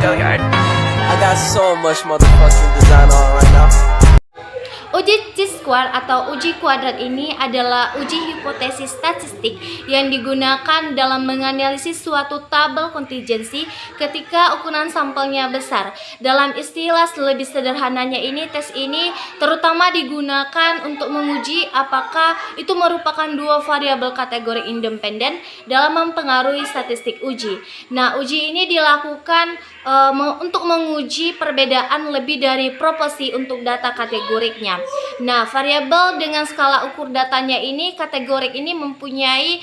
Hilliard. I got so much motherfucking design on right now. Uji Chi-square atau uji kuadrat ini adalah uji hipotesis statistik yang digunakan dalam menganalisis suatu tabel kontingensi ketika ukuran sampelnya besar. Dalam istilah lebih sederhananya ini, tes ini terutama digunakan untuk menguji apakah itu merupakan dua variabel kategori independen dalam mempengaruhi statistik uji. Nah, uji ini dilakukan untuk menguji perbedaan lebih dari proporsi untuk data kategoriknya. Nah, variabel dengan skala ukur datanya ini, kategorik ini mempunyai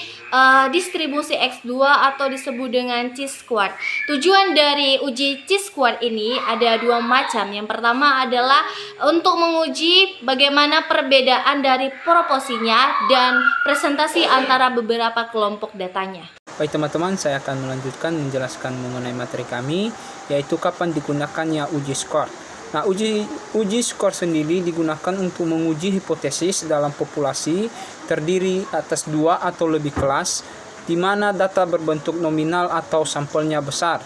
distribusi X2 atau disebut dengan Chi-square. Tujuan dari uji Chi-square ini ada dua macam. Yang pertama adalah untuk menguji bagaimana perbedaan dari proporsinya dan presentasi antara beberapa kelompok datanya. Baik teman-teman, saya akan melanjutkan menjelaskan mengenai materi kami, yaitu kapan digunakannya uji skor. Nah, uji skor sendiri digunakan untuk menguji hipotesis dalam populasi terdiri atas dua atau lebih kelas, di mana data berbentuk nominal atau sampelnya besar.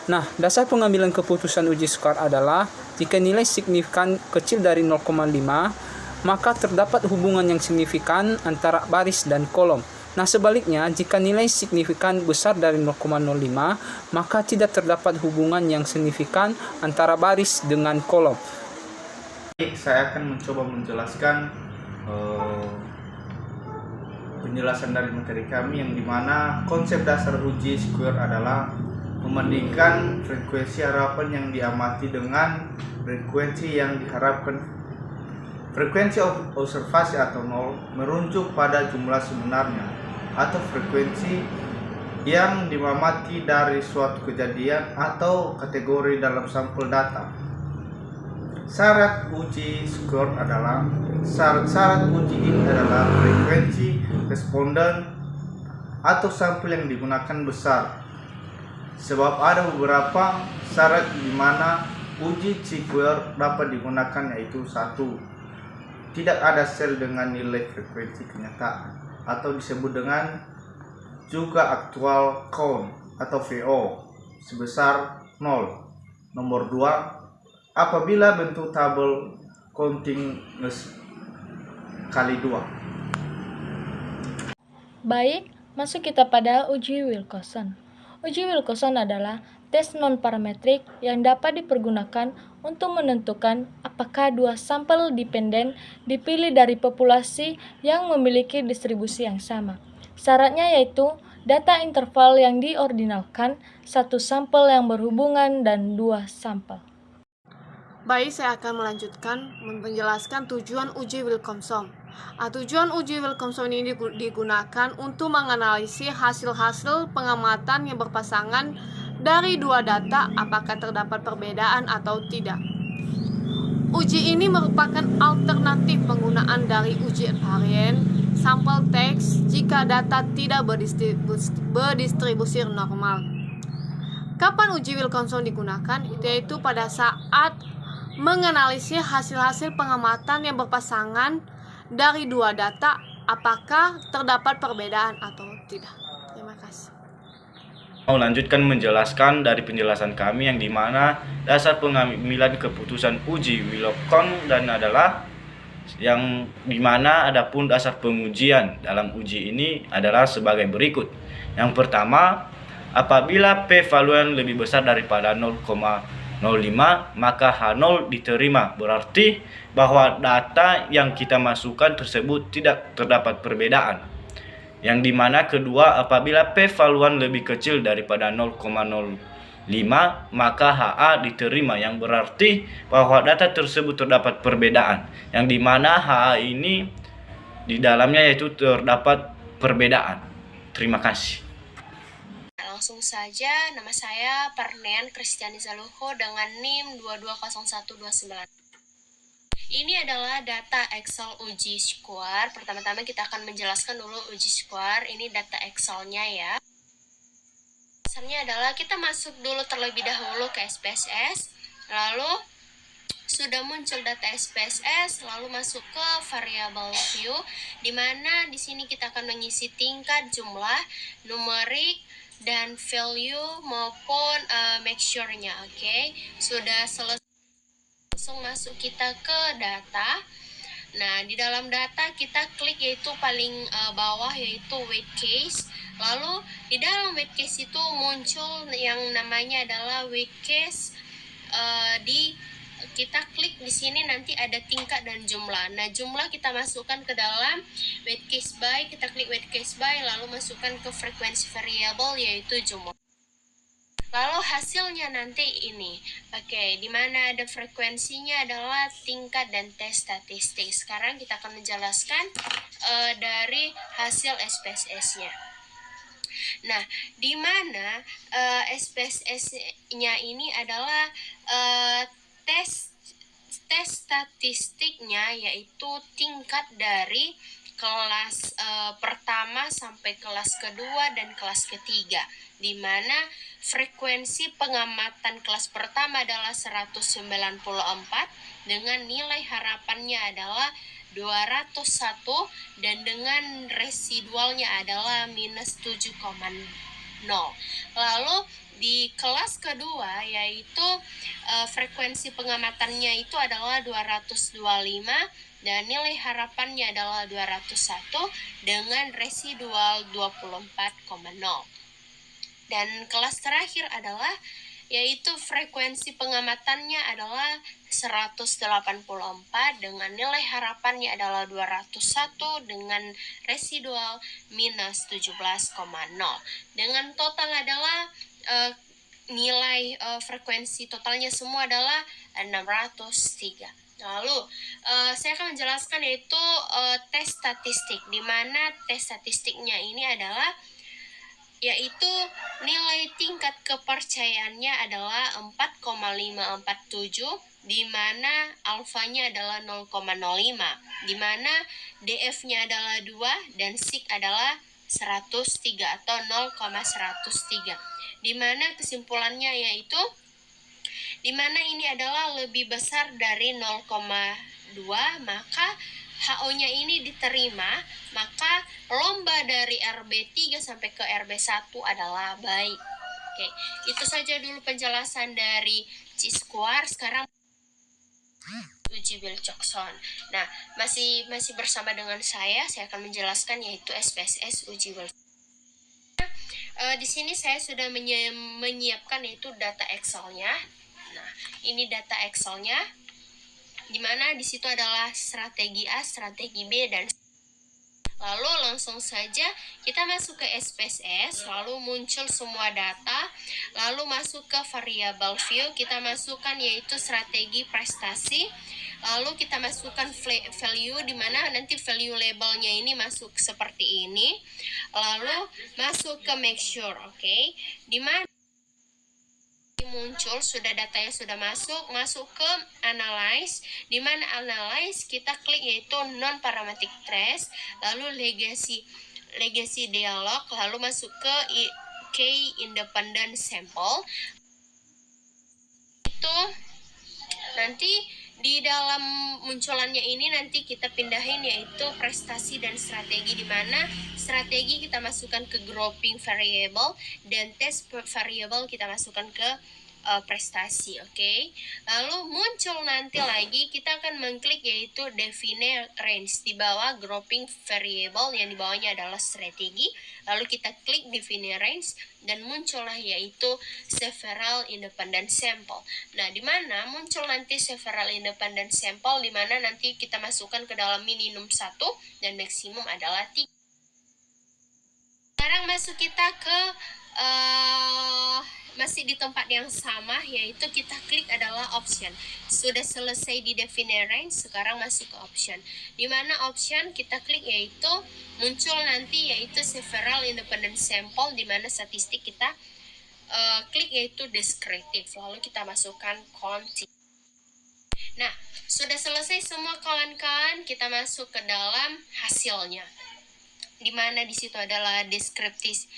Nah, dasar pengambilan keputusan uji skor adalah jika nilai signifikan kecil dari 0,5, maka terdapat hubungan yang signifikan antara baris dan kolom. Nah, sebaliknya, jika nilai signifikan besar dari 0,05, maka tidak terdapat hubungan yang signifikan antara baris dengan kolom. Saya akan mencoba menjelaskan penjelasan dari materi kami yang dimana konsep dasar uji square adalah membandingkan frekuensi harapan yang diamati dengan frekuensi yang diharapkan. Frekuensi observasi atau nol merujuk pada jumlah sebenarnya atau frekuensi yang diamati dari suatu kejadian atau kategori dalam sampel data. Syarat uji skor adalah syarat uji ini adalah frekuensi responden atau sampel yang digunakan besar. Sebab ada beberapa syarat di mana uji square dapat digunakan, yaitu satu, tidak ada sel dengan nilai frekuensi kenyataan atau disebut dengan juga aktual count atau VO sebesar 0. Nomor 2, apabila bentuk tabel continuous kali 2. Baik, masuk kita pada uji Wilcoxon. Uji Wilcoxon adalah tes non-parametrik yang dapat dipergunakan untuk menentukan apakah dua sampel dependen dipilih dari populasi yang memiliki distribusi yang sama. Syaratnya yaitu data interval yang diordinalkan, satu sampel yang berhubungan, dan dua sampel. Baik, saya akan melanjutkan menjelaskan tujuan uji Wilcoxon. Tujuan uji Wilcoxon ini digunakan untuk menganalisis hasil-hasil pengamatan yang berpasangan dari dua data apakah terdapat perbedaan atau tidak. Uji ini merupakan alternatif penggunaan dari uji invariant sampel teks jika data tidak berdistribusi normal. Kapan uji Wilcoxon digunakan? Yaitu pada saat menganalisis hasil-hasil pengamatan yang berpasangan dari dua data apakah terdapat perbedaan atau tidak. Terima kasih. Mau lanjutkan menjelaskan dari penjelasan kami yang dimana dasar pengambilan keputusan uji Wilcoxon dan adalah yang dimana adapun dasar pengujian dalam uji ini adalah sebagai berikut. Yang pertama, apabila p-valuan lebih besar daripada 0,05 maka H0 diterima, berarti bahwa data yang kita masukkan tersebut tidak terdapat perbedaan. Yang dimana kedua, apabila p-valuan lebih kecil daripada 0,05 maka HA diterima, yang berarti bahwa data tersebut terdapat perbedaan, yang dimana HA ini di dalamnya yaitu terdapat perbedaan. Terima kasih. Langsung saja, nama saya Pernean Kristiani Zaluho dengan NIM 220129. Ini adalah data Excel uji square. Pertama-tama kita akan menjelaskan dulu uji square. Ini data Excelnya ya. Dasarnya adalah kita masuk dulu terlebih dahulu ke SPSS. Lalu sudah muncul data SPSS, lalu masuk ke variable view, di mana di sini kita akan mengisi tingkat, jumlah, numerik, dan value maupun make sure-nya. Oke. Sudah selesai, langsung masuk kita ke data. Nah, di dalam data kita klik yaitu paling bawah yaitu weight case. Lalu di dalam weight case itu muncul yang namanya adalah weight case. Kita klik di sini nanti ada tingkat dan jumlah. Nah, jumlah kita masukkan ke dalam weight case by, kita klik weight case by lalu masukkan ke frequency variable yaitu jumlah. Lalu hasilnya nanti ini. Oke, di mana ada frekuensinya adalah tingkat dan tes statistik. Sekarang kita akan menjelaskan dari hasil SPSS-nya. Nah, di mana SPSS-nya ini adalah tes statistiknya yaitu tingkat dari kelas pertama sampai kelas kedua dan kelas ketiga, di mana frekuensi pengamatan kelas pertama adalah 194 dengan nilai harapannya adalah 201 dan dengan residualnya adalah minus 7,0. Lalu di kelas kedua yaitu frekuensi pengamatannya itu adalah 225 dan nilai harapannya adalah 201 dengan residual 24,0. Dan kelas terakhir adalah yaitu frekuensi pengamatannya adalah 184 dengan nilai harapannya adalah 201 dengan residual minus 17,0. Dengan total adalah nilai frekuensi totalnya semua adalah 603. Lalu saya akan menjelaskan yaitu tes statistik, di mana tes statistiknya ini adalah yaitu nilai tingkat kepercayaannya adalah 4,547, di mana alfanya adalah 0,05, di mana DF-nya adalah 2 dan SIG adalah 103 atau 0,103, di mana kesimpulannya yaitu di mana ini adalah lebih besar dari 0,2, maka HO-nya ini diterima, maka lomba dari RB3 sampai ke RB1 adalah baik. Oke, itu saja dulu penjelasan dari C-square. Sekarang uji Wilcoxon. Nah, masih bersama dengan saya akan menjelaskan yaitu SPSS uji Wilcoxon. Di sini saya sudah menyiapkan yaitu data Excel-nya. Nah, ini data Excel-nya, di mana di situ adalah strategi A, strategi B, dan lalu langsung saja kita masuk ke SPSS, lalu muncul semua data, lalu masuk ke variable view, kita masukkan yaitu strategi prestasi, lalu kita masukkan value, di mana nanti value labelnya ini masuk seperti ini, lalu masuk ke make sure, oke, di mana muncul sudah datanya sudah masuk ke analyze, di mana analyze kita klik yaitu non parametric trace, lalu legacy dialog, lalu masuk ke key independent sample. Itu nanti di dalam munculannya ini nanti kita pindahin yaitu prestasi dan strategi, di mana strategi kita masukkan ke grouping variable dan test variable kita masukkan ke prestasi, oke. Lalu muncul nanti lagi kita akan mengklik yaitu define range di bawah grouping variable, yang di bawahnya adalah strategi. Lalu kita klik define range dan muncullah yaitu several independent sample. Nah, di mana muncul nanti several independent sample, di mana nanti kita masukkan ke dalam minimum 1 dan maksimum adalah 3. Sekarang masuk kita ke masih di tempat yang sama, yaitu kita klik adalah option. Sudah selesai di define range, sekarang masuk ke option, di mana option kita klik yaitu muncul nanti yaitu several independent sample, di mana statistik kita klik yaitu descriptive, lalu kita masukkan quantity. Nah, sudah selesai semua kawan-kawan, kita masuk ke dalam hasilnya, di mana di situ adalah deskriptif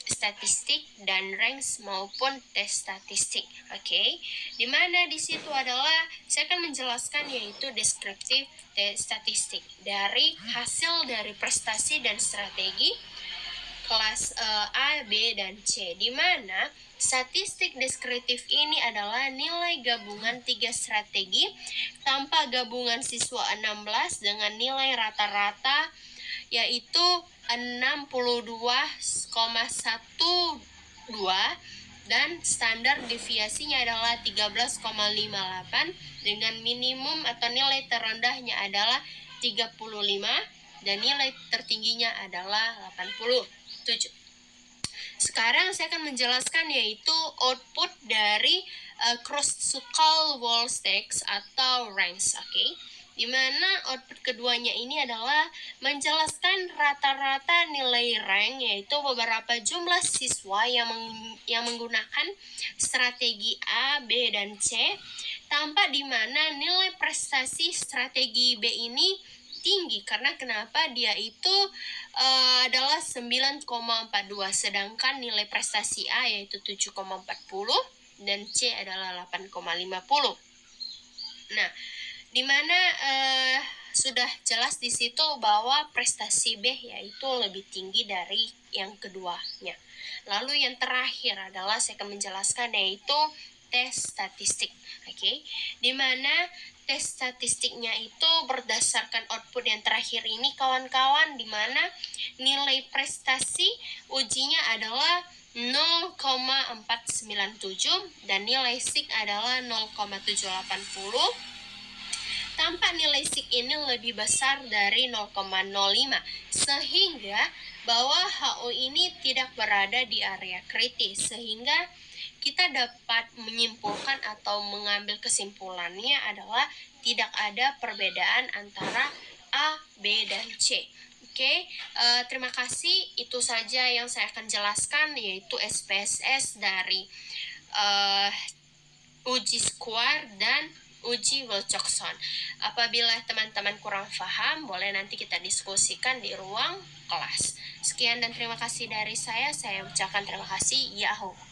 statistik dan range maupun tes statistik. Oke. Di mana di situ adalah saya akan menjelaskan yaitu deskriptif statistik dari hasil dari prestasi dan strategi. kelas A, B, dan C, di mana statistik deskriptif ini adalah nilai gabungan 3 strategi tanpa gabungan siswa 16 dengan nilai rata-rata yaitu 62,12 dan standar deviasinya adalah 13,58 dengan minimum atau nilai terendahnya adalah 35 dan nilai tertingginya adalah 87. Sekarang saya akan menjelaskan yaitu output dari cross-skull wall stakes atau ranks, oke? Di mana output keduanya ini adalah menjelaskan rata-rata nilai rank, yaitu beberapa jumlah siswa yang menggunakan strategi A, B, dan C, tanpa di mana nilai prestasi strategi B ini tinggi. Karena kenapa? Dia itu adalah 9,42, sedangkan nilai prestasi A yaitu 7,40 dan C adalah 8,50. Nah, di mana sudah jelas di situ bahwa prestasi B yaitu lebih tinggi dari yang keduanya. Lalu yang terakhir adalah saya akan menjelaskan yaitu tes statistik, oke? Di mana tes statistiknya itu berdasarkan output yang terakhir ini kawan-kawan, di mana nilai prestasi ujinya adalah 0,497 dan nilai SIG adalah 0,780. Tanpa nilai SIG ini lebih besar dari 0,05 sehingga bahwa HO ini tidak berada di area kritis, sehingga kita dapat menyimpulkan atau mengambil kesimpulannya adalah tidak ada perbedaan antara A, B, dan C. Oke, terima kasih. Itu saja yang saya akan jelaskan, yaitu SPSS dari uji square dan uji Wilcoxon. Apabila teman-teman kurang paham, boleh nanti kita diskusikan di ruang kelas. Sekian dan terima kasih dari saya. Saya ucapkan terima kasih. Yahoo.